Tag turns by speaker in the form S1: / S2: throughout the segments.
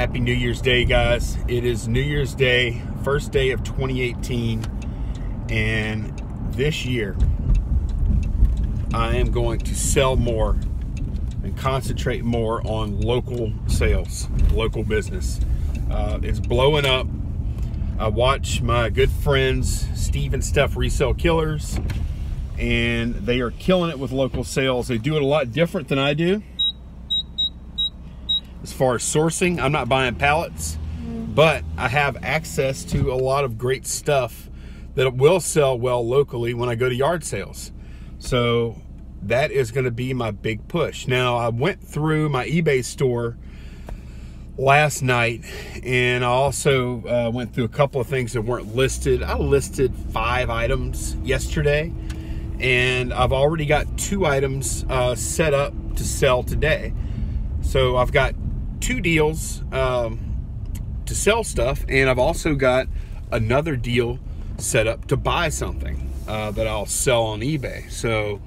S1: Happy New Year's Day, guys. It is New Year's Day, first day of 2018, and this year I am going to sell more and concentrate more on local sales, local business. It's blowing up. I watch my good friends Steve and Steph Resale Killers, and they are killing it with local sales. They do it a lot different than I do. As far as sourcing, I'm not buying pallets, but I have access to a lot of great stuff that will sell well locally when I go to yard sales. So that is going to be my big push. Now, I went through my eBay store last night, and I also went through a couple of things that weren't listed. I listed 5 items yesterday, and I've already got 2 items set up to sell today. So I've got 2 deals to sell stuff, and I've also got another deal set up to buy something that I'll sell on eBay. So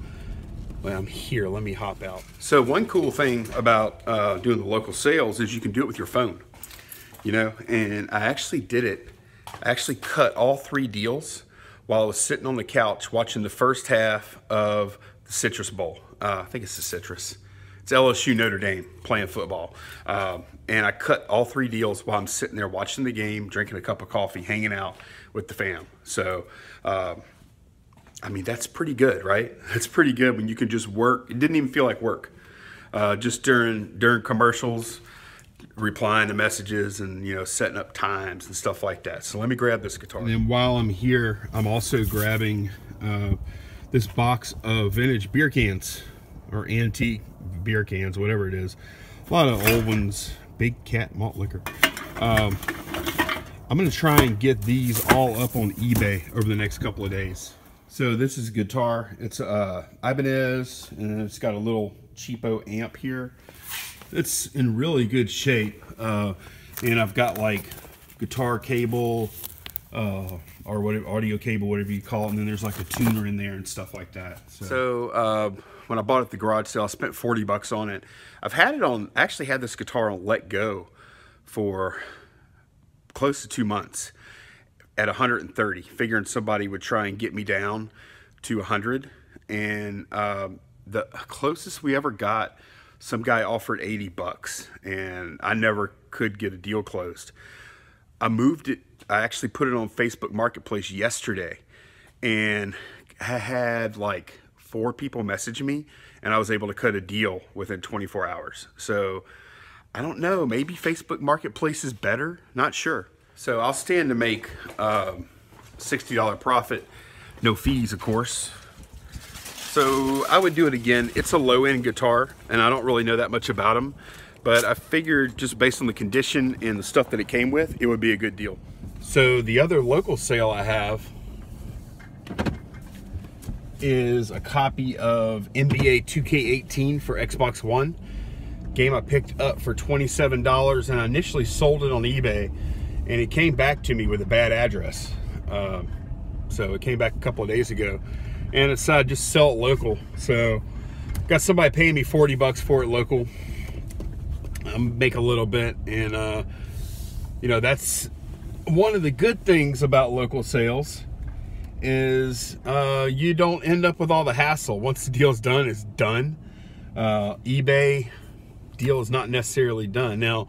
S1: well, I'm here, let me hop out. So one cool thing about doing the local sales is you can do it with your phone, you know, and I actually did it. I actually cut all 3 deals while I was sitting on the couch watching the first half of the Citrus Bowl. I think it's the Citrus. It's LSU Notre Dame playing football. And I cut all 3 deals while I'm sitting there watching the game, drinking a cup of coffee, hanging out with the fam. So, I mean, that's pretty good, right? It's pretty good when you can just work. It didn't even feel like work. Just during commercials, replying to messages and, you know, setting up times and stuff like that. So let me grab this guitar. And then while I'm here, I'm also grabbing this box of vintage beer cans or antique beer cans, whatever it is. A lot of old ones, Big Cat Malt Liquor. I'm gonna try and get these all up on eBay over the next couple of days. So this is a guitar. It's Ibanez, and it's got a little cheapo amp here. It's in really good shape, and I've got like guitar cable or whatever, audio cable, whatever you call it, and then there's like a tuner in there and stuff like that. So when I bought it at the garage sale, I spent 40 bucks on it. I've had it on, actually had this guitar on Let Go for close to 2 months at 130, figuring somebody would try and get me down to 100. And the closest we ever got, some guy offered 80 bucks, and I never could get a deal closed. I moved it, I actually put it on Facebook Marketplace yesterday, and I had like 4 people message me, and I was able to cut a deal within 24 hours. So I don't know, maybe Facebook Marketplace is better, not sure. So I'll stand to make $60 profit, no fees, of course. So I would do it again. It's a low-end guitar, and I don't really know that much about them, but I figured just based on the condition and the stuff that it came with, it would be a good deal. So the other local sale I have is a copy of NBA 2K18 for Xbox One. Game I picked up for $27, and I initially sold it on eBay, and it came back to me with a bad address. So it came back a couple of days ago, and it decided just sell it local. So got somebody paying me 40 bucks for it local. I'm make a little bit, and you know, that's one of the good things about local sales is you don't end up with all the hassle. Once the deal's done, it's done. eBay deal is not necessarily done. Now,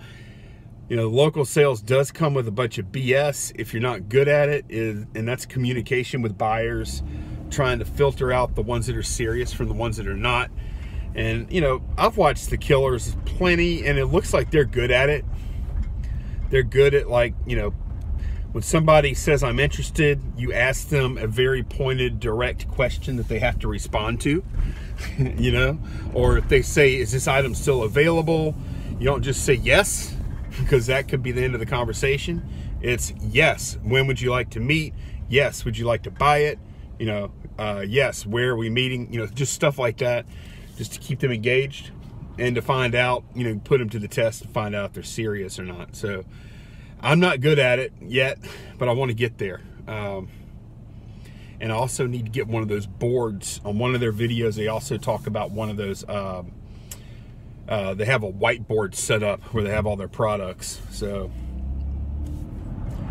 S1: you know, local sales does come with a bunch of BS if you're not good at it, and that's communication with buyers, trying to filter out the ones that are serious from the ones that are not. And, you know, I've watched the Killers plenty, and it looks like they're good at it. They're good at, like, you know, when somebody says I'm interested, you ask them a very pointed, direct question that they have to respond to, you know? Or if they say, is this item still available? You don't just say yes, because that could be the end of the conversation. It's yes, when would you like to meet? Yes, would you like to buy it? You know, yes, where are we meeting? You know, just stuff like that, just to keep them engaged and to find out, you know, put them to the test to find out if they're serious or not. So I'm not good at it yet, but I want to get there. And I also need to get one of those boards. On one of their videos, they also talk about one of those they have a whiteboard set up where they have all their products. So,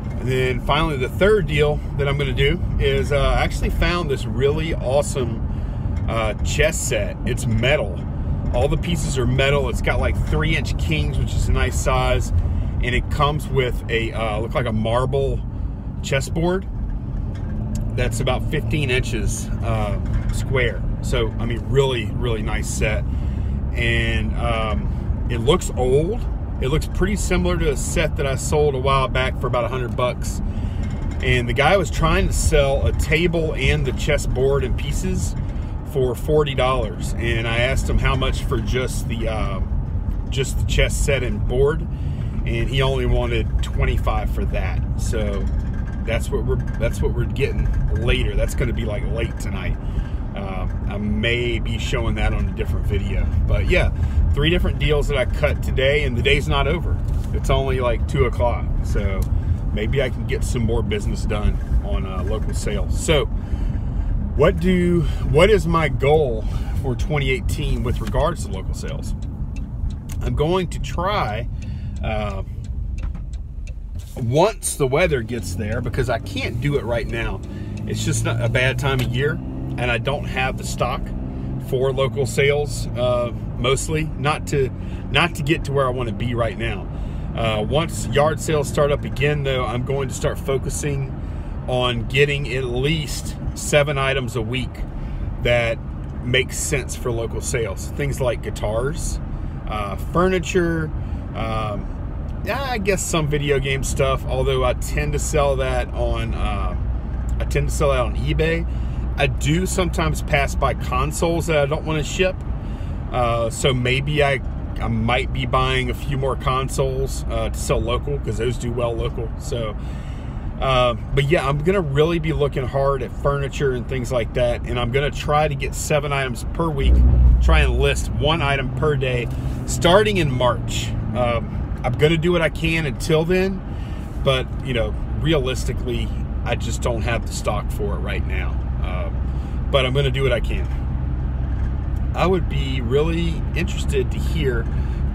S1: and then finally, the third deal that I'm going to do is I actually found this really awesome chess set. It's metal. All the pieces are metal. It's got like 3-inch kings, which is a nice size, and it comes with a look like a marble chessboard that's about 15 inches square. So I mean, really nice set. And it looks old. It looks pretty similar to a set that I sold a while back for about $100. And the guy was trying to sell a table and the chessboard and pieces for $40. And I asked him how much for just the chess set and board, and he only wanted $25 for that. So that's what we're getting later. That's going to be like late tonight. I may be showing that on a different video, but yeah, 3 different deals that I cut today, and the day's not over. It's only like 2 o'clock, so maybe I can get some more business done on local sales. So what is my goal for 2018 with regards to local sales? I'm going to try once the weather gets there, because I can't do it right now. It's just not a bad time of year, and I don't have the stock for local sales, mostly not to get to where I want to be right now. Once yard sales start up again, though, I'm going to start focusing on getting at least 7 items a week that make sense for local sales. Things like guitars, furniture, I guess some video game stuff, although I tend to sell that on eBay. I do sometimes pass by consoles that I don't want to ship, so maybe I might be buying a few more consoles to sell local, because those do well local. So but yeah, I'm gonna really be looking hard at furniture and things like that, and I'm gonna try to get 7 items per week, try and list 1 item per day starting in March. I'm gonna do what I can until then, but you know, realistically, I just don't have the stock for it right now. But I'm gonna do what I can. I would be really interested to hear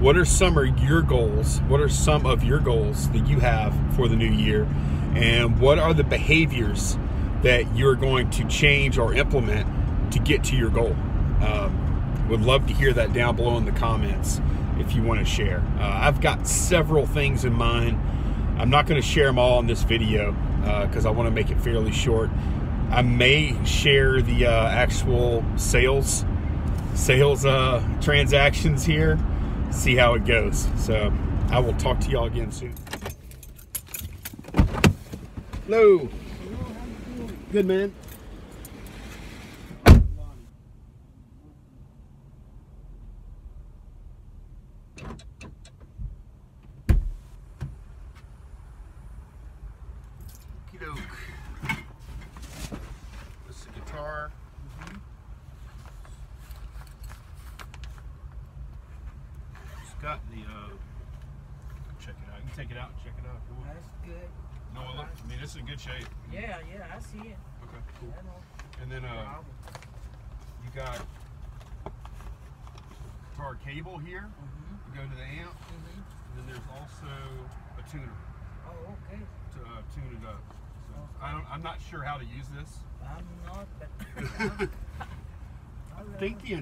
S1: what are some of your goals, that you have for the new year, and what are the behaviors that you're going to change or implement to get to your goal. Would love to hear that down below in the comments if you want to share. I've got several things in mind. I'm not going to share them all in this video because I want to make it fairly short. I may share the actual sales transactions here, see how it goes. So I will talk to y'all again soon. Hello. Good, man. This is a guitar. It's got the check it out. You can take it out and check it out.
S2: That's good.
S1: No, look, I mean, this is in good shape.
S2: Yeah, I see it.
S1: Okay, cool. And then you got guitar cable here to go to the amp. And then there's also a tuner.
S2: Oh, okay.
S1: To tune it up. So I'm not sure how to use this.
S2: I'm not, but
S1: I think the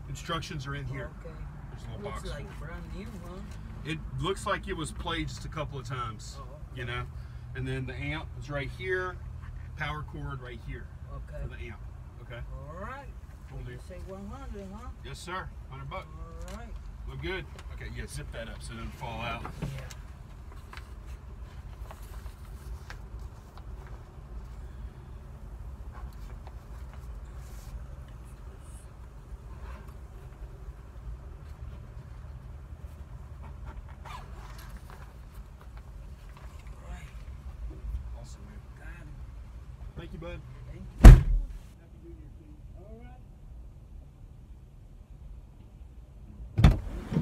S1: instructions are in here.
S2: Okay.
S1: There's a little
S2: Looks
S1: box.
S2: like brand new, huh?
S1: It looks like it was played just a couple of times, you know. And then the amp is right here, power cord right here for the amp. Okay.
S2: All right.
S1: Cool deal.
S2: You say 100, huh?
S1: Yes, sir. $100.
S2: All right.
S1: Look good. Okay, yeah, zip that up so it doesn't fall out.
S2: Yeah.
S1: Awesome, man.
S2: Got it.
S1: Thank you, bud.
S2: Thank you.
S1: Happy New Year to you.
S2: All right.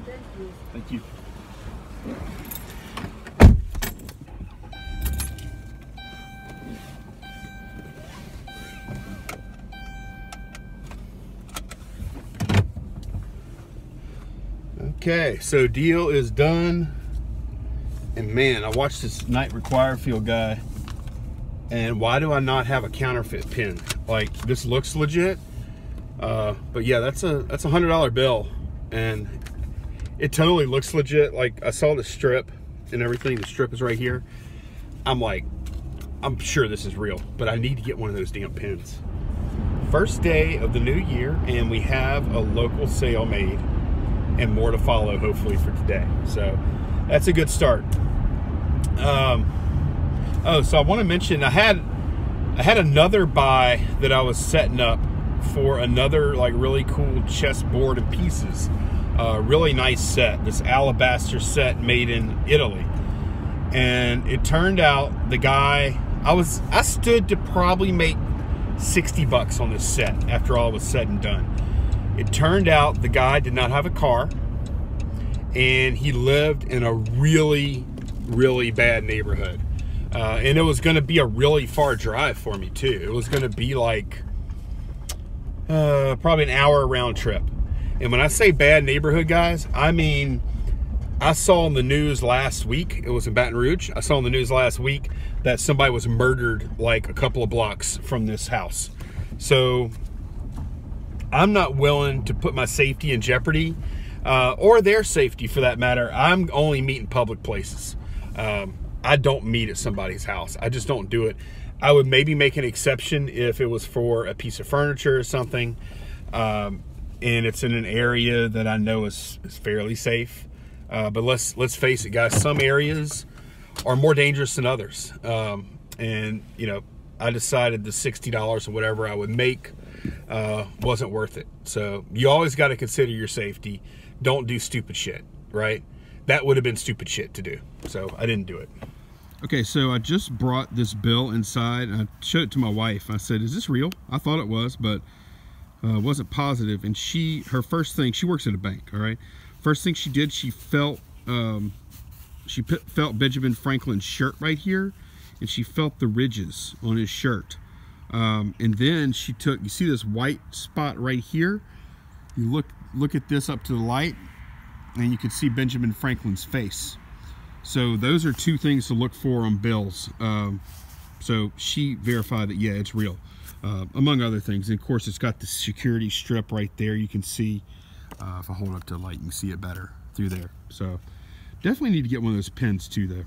S2: Thank you.
S1: Thank you. Okay, so deal is done. And man, I watched this Night Require Field guy, and why do I not have a counterfeit pin? Like, this looks legit, but yeah, that's a $100 bill, and it totally looks legit. Like, I saw the strip and everything. The strip is right here. I'm like, I'm sure this is real, but I need to get one of those damn pins. First day of the new year, and we have a local sale made, and more to follow hopefully for today. So that's a good start. Oh, so I want to mention I had another buy that I was setting up for another like really cool chessboard and pieces. Really nice set, this alabaster set made in Italy. And it turned out the guy, I stood to probably make 60 bucks on this set after all was said and done. It turned out the guy did not have a car, and he lived in a really bad neighborhood. And it was going to be a really far drive for me too. It was going to be like probably an hour round trip. And when I say bad neighborhood, guys, I mean, I saw in the news last week, it was in Baton Rouge, I saw in the news last week that somebody was murdered like a couple of blocks from this house. So I'm not willing to put my safety in jeopardy, or their safety for that matter. I'm only meeting public places. I don't meet at somebody's house. I just don't do it. I would maybe make an exception if it was for a piece of furniture or something, and it's in an area that I know is fairly safe. But let's face it, guys, some areas are more dangerous than others. And you know, I decided the $60 or whatever I would make wasn't worth it. So you always got to consider your safety. Don't do stupid shit, right? That would have been stupid shit to do. So I didn't do it. Okay, so I just brought this bill inside, and I showed it to my wife. I said, is this real? I thought it was, but wasn't positive. And her first thing, she works at a bank, all right? First thing she did, she felt Benjamin Franklin's shirt right here, and she felt the ridges on his shirt. And then she took, you see this white spot right here? You look at this up to the light, and you can see Benjamin Franklin's face. So those are two things to look for on bills. So she verified that, yeah, it's real, among other things. And of course, it's got the security strip right there. You can see, if I hold up to the light, you can see it better through there. So definitely need to get one of those pins too, though.